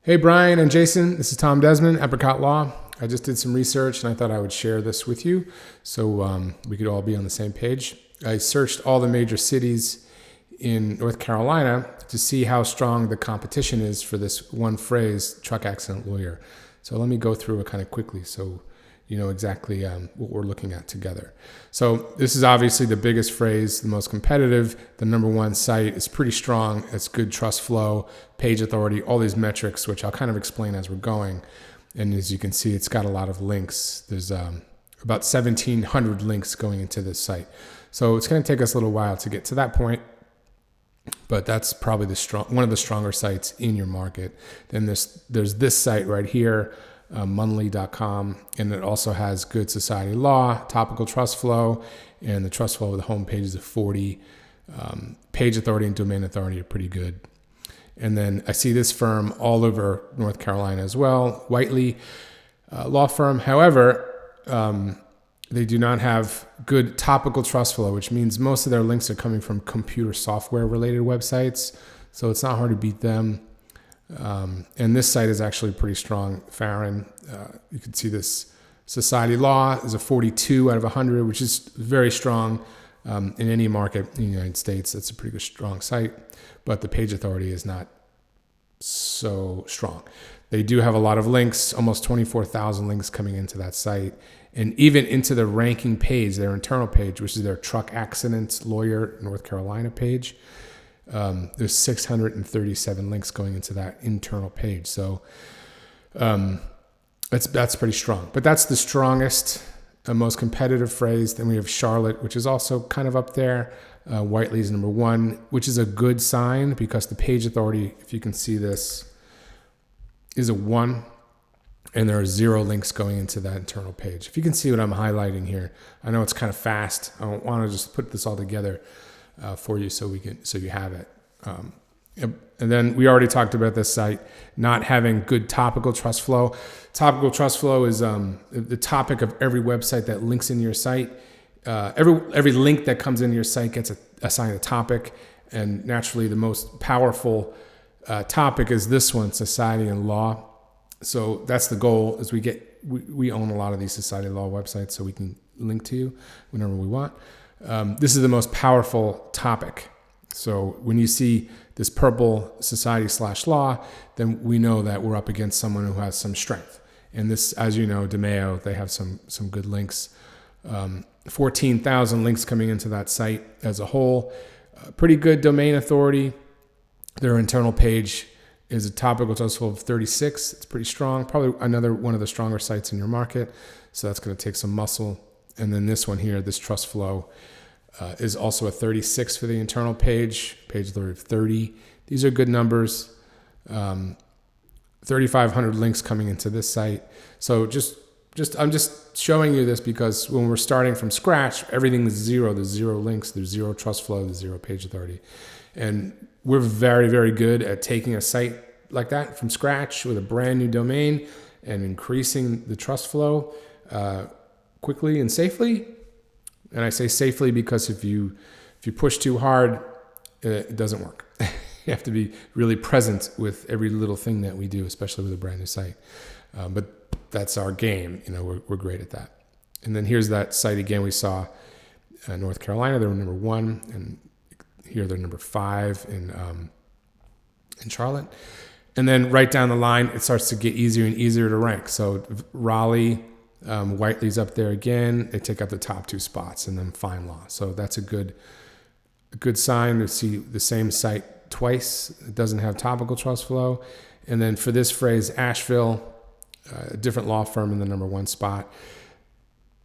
Hey, Brian and Jason, this is Tom Desmond, Apricot Law. I just did some research and I thought I would share this with you so we could all be on the same page. I searched all the major cities in North Carolina to see how strong the competition is for this one phrase, truck accident lawyer. So let me go through it kind of quickly so you know exactly what we're looking at together. So this is obviously the biggest phrase, the most competitive, the number one site. It's pretty strong. It's good trust flow, page authority, all these metrics, which I'll kind of explain as we're going. And as you can see, it's got a lot of links. There's about 1,700 links going into this site. So it's going to take us a little while to get to that point. But that's probably one of the stronger sites in your market. Then there's this site right here, Munley.com, and it also has good society law, topical trust flow, and the trust flow of the home pages of 40. Page authority and domain authority are pretty good. And then I see this firm all over North Carolina as well, Whiteley law firm. However, they do not have good topical trust flow, which means most of their links are coming from computer software related websites. So it's not hard to beat them. And this site is actually pretty strong. Farron, you can see this society law is a 42 out of 100, which is very strong in any market in the United States. That's a pretty good strong site, but the page authority is not so strong. They do have a lot of links, almost 24,000 links coming into that site. And even into the ranking page, their internal page, which is their truck accident lawyer North Carolina page, there's 637 links going into that internal page. So that's pretty strong. But that's the strongest, most competitive phrase. Then we have Charlotte, which is also kind of up there. Whiteley's number one, which is a good sign because the page authority, if you can see this, is a 1. And there are 0 links going into that internal page. If you can see what I'm highlighting here, I know it's kind of fast. I don't want to just put this all together for you so you have it. And then we already talked about this site not having good topical trust flow. Topical trust flow is the topic of every website that links into your site. Every link that comes into your site gets assigned a topic, and naturally the most powerful topic is this one, society and law. So that's the goal, is we own a lot of these society law websites, so we can link to you whenever we want. This is the most powerful topic. So when you see this purple society/law, then we know that we're up against someone who has some strength. And this, as you know, DeMayo, they have some good links. 14,000 links coming into that site as a whole. Pretty good domain authority. Their internal page is a topical trust flow of 36. It's pretty strong. Probably another one of the stronger sites in your market. So that's going to take some muscle. And then this one here, this trust flow, is also a 36 for the internal page authority of 30. These are good numbers. 3,500 links coming into this site. So I'm just showing you this because when we're starting from scratch, everything is 0. There's 0 links. There's 0 trust flow. There's 0 page authority. And we're very, very good at taking a site like that from scratch with a brand new domain and increasing the trust flow quickly and safely. And I say safely because if you push too hard, it doesn't work. You have to be really present with every little thing that we do, especially with a brand new site. But that's our game. You know, we're great at that. And then here's that site again. We saw North Carolina. They were number 1, and here they're number 5 in Charlotte. And then right down the line, it starts to get easier and easier to rank. So Raleigh, Whiteley's up there again. They take up the top 2 spots, and then Fine Law. So that's a good sign to see the same site twice. It doesn't have topical trust flow. And then for this phrase, Asheville, a different law firm in the number 1 spot.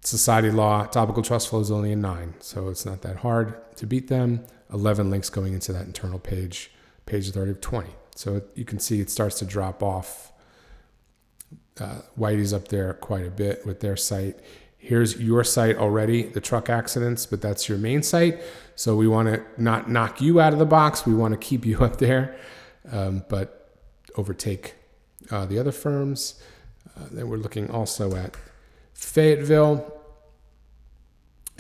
Society law, topical trust flow is only a 9, so it's not that hard to beat them. 11 links going into that internal page authority of 20. So you can see it starts to drop off. Whitey's up there quite a bit with their site. Here's your site already, the truck accidents, but that's your main site. So we want to not knock you out of the box. We want to keep you up there, but overtake the other firms. Then we're looking also at Fayetteville.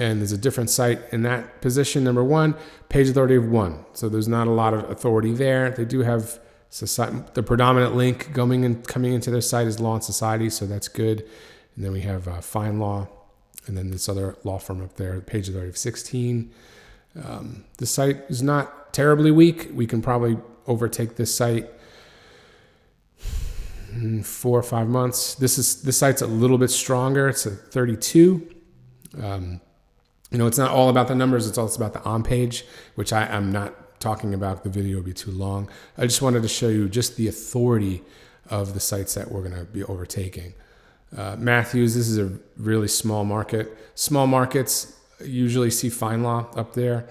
And there's a different site in that position. Number 1, page authority of 1. So there's not a lot of authority there. They do have The predominant link coming into their site is Law and Society, so that's good. And then we have FindLaw, and then this other law firm up there, page authority of 16. The site is not terribly weak. We can probably overtake this site in 4 or 5 months. This site's a little bit stronger. It's a 32. It's not all about the numbers. It's also about the on page, which I'm not talking about. The video would be too long. I just wanted to show you just the authority of the sites that we're going to be overtaking. Matthews, this is a really small market. Small markets usually see FindLaw up there.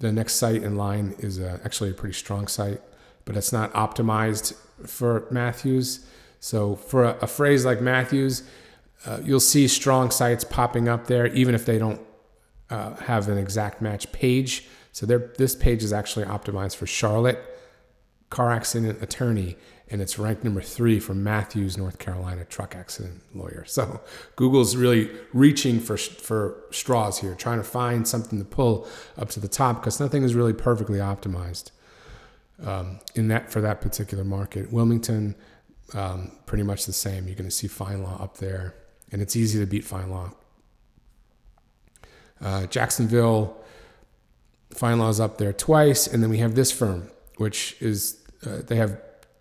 The next site in line is actually a pretty strong site, but it's not optimized for Matthews. So for a phrase like Matthews, you'll see strong sites popping up there, even if they don't have an exact match page. So this page is actually optimized for Charlotte car accident attorney, and it's ranked number 3 for Matthews, North Carolina truck accident lawyer. So Google's really reaching for straws here, trying to find something to pull up to the top, because nothing is really perfectly optimized for that particular market. Wilmington, pretty much the same. You're going to see FindLaw up there, and it's easy to beat FindLaw. Jacksonville, FindLaw's up there twice, and then we have this firm, which is they have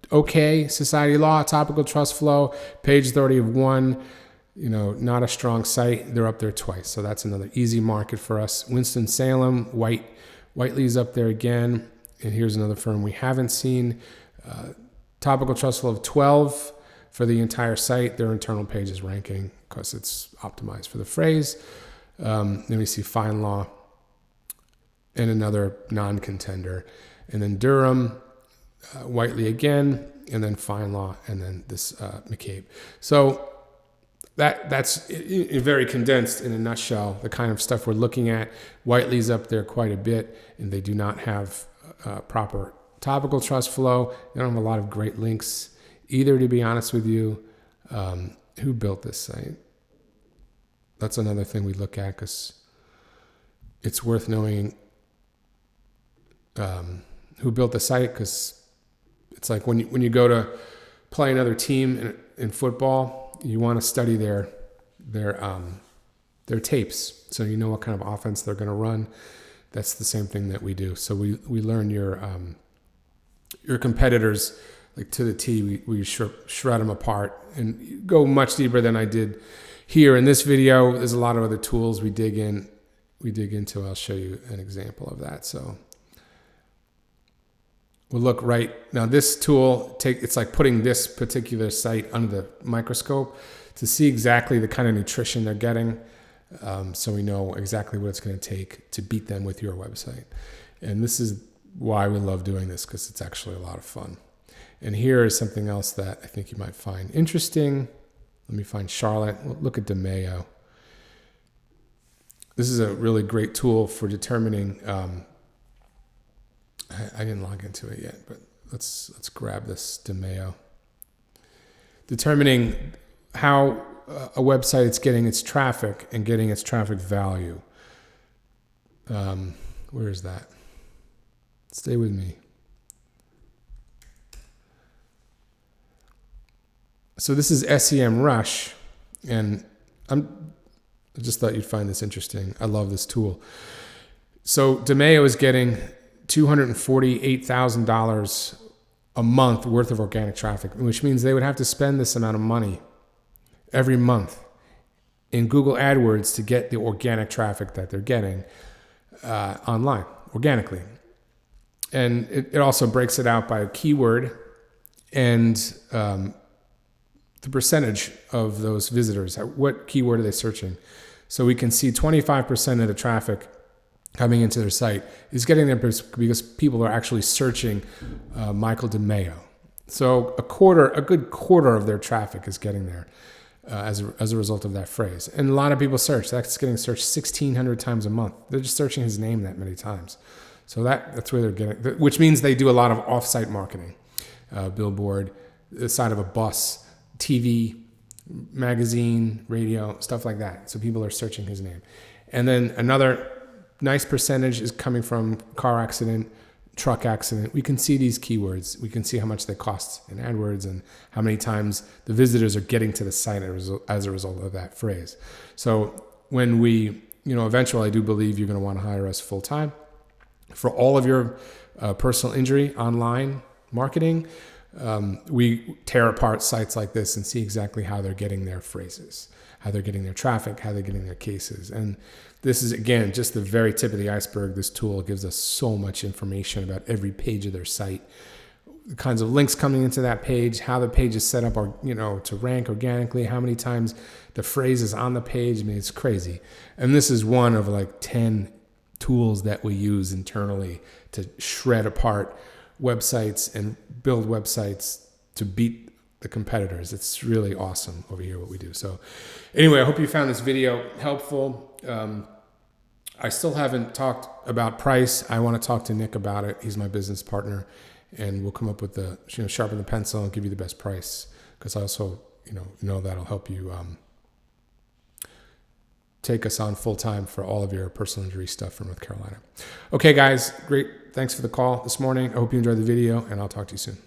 OK Society Law, Topical Trust Flow, page authority of 1. Not a strong site. They're up there twice, so that's another easy market for us. Winston-Salem, Whiteley's up there again, and here's another firm we haven't seen. Topical Trust Flow of 12 for the entire site. Their internal page is ranking because it's optimized for the phrase. Then we see FindLaw and another non-contender. And then Durham, Whiteley again, and then FindLaw, and then this McCabe. So that's very condensed in a nutshell, the kind of stuff we're looking at. Whiteley's up there quite a bit, and they do not have proper topical trust flow. They don't have a lot of great links either, to be honest with you. Who built this site? That's another thing we look at, because it's worth knowing who built the site, because it's like when you go to play another team in football, you want to study their tapes, so you know what kind of offense they're going to run. That's the same thing that we do. So we learn your competitors like to the T. We shred them apart and go much deeper than I did here in this video. There's a lot of other tools we dig into. I'll show you an example of that. So we'll look right now. This tool it's like putting this particular site under the microscope to see exactly the kind of nutrition they're getting, so we know exactly what it's going to take to beat them with your website. And this is why we love doing this, because it's actually a lot of fun. And here is something else that I think you might find interesting. Let me find Charlotte. Look at DeMayo. This is a really great tool for determining. I didn't log into it yet, but let's grab this DeMayo. Determining how a website is getting its traffic and getting its traffic value. Where is that? Stay with me. So this is SEMrush, and I just thought you'd find this interesting. I love this tool. So DeMayo is getting $248,000 a month worth of organic traffic, which means they would have to spend this amount of money every month in Google AdWords to get the organic traffic that they're getting online organically. And it also breaks it out by a keyword and the percentage of those visitors. What keyword are they searching? So we can see 25% of the traffic coming into their site is getting there because people are actually searching Michael DeMayo. So a good quarter of their traffic is getting there as a result of that phrase. And a lot of people search. That's getting searched 1,600 times a month. They're just searching his name that many times. So that's where they're getting, which means they do a lot of off-site marketing, billboard, the side of a bus, TV, magazine, radio, stuff like that. So people are searching his name. And then another nice percentage is coming from car accident, truck accident, we can see these keywords. We can see how much they cost in AdWords and how many times the visitors are getting to the site as a result of that phrase. So when we, eventually I do believe you're going to want to hire us full time for all of your personal injury online marketing. We tear apart sites like this and see exactly how they're getting their phrases, how they're getting their traffic, how they're getting their cases. And this is, again, just the very tip of the iceberg. This tool gives us so much information about every page of their site, the kinds of links coming into that page, how the page is set up, or to rank organically, how many times the phrase is on the page. I mean, it's crazy. And this is one of like 10 tools that we use internally to shred apart websites and build websites to beat the competitors. It's really awesome over here what we do. So anyway, I hope you found this video helpful. I still haven't talked about price. I want to talk to Nick about it. He's my business partner, and we'll come up with sharpen the pencil and give you the best price, because I also know that'll help you take us on full time for all of your personal injury stuff from North Carolina. Okay, guys, great. Thanks for the call this morning. I hope you enjoyed the video, and I'll talk to you soon.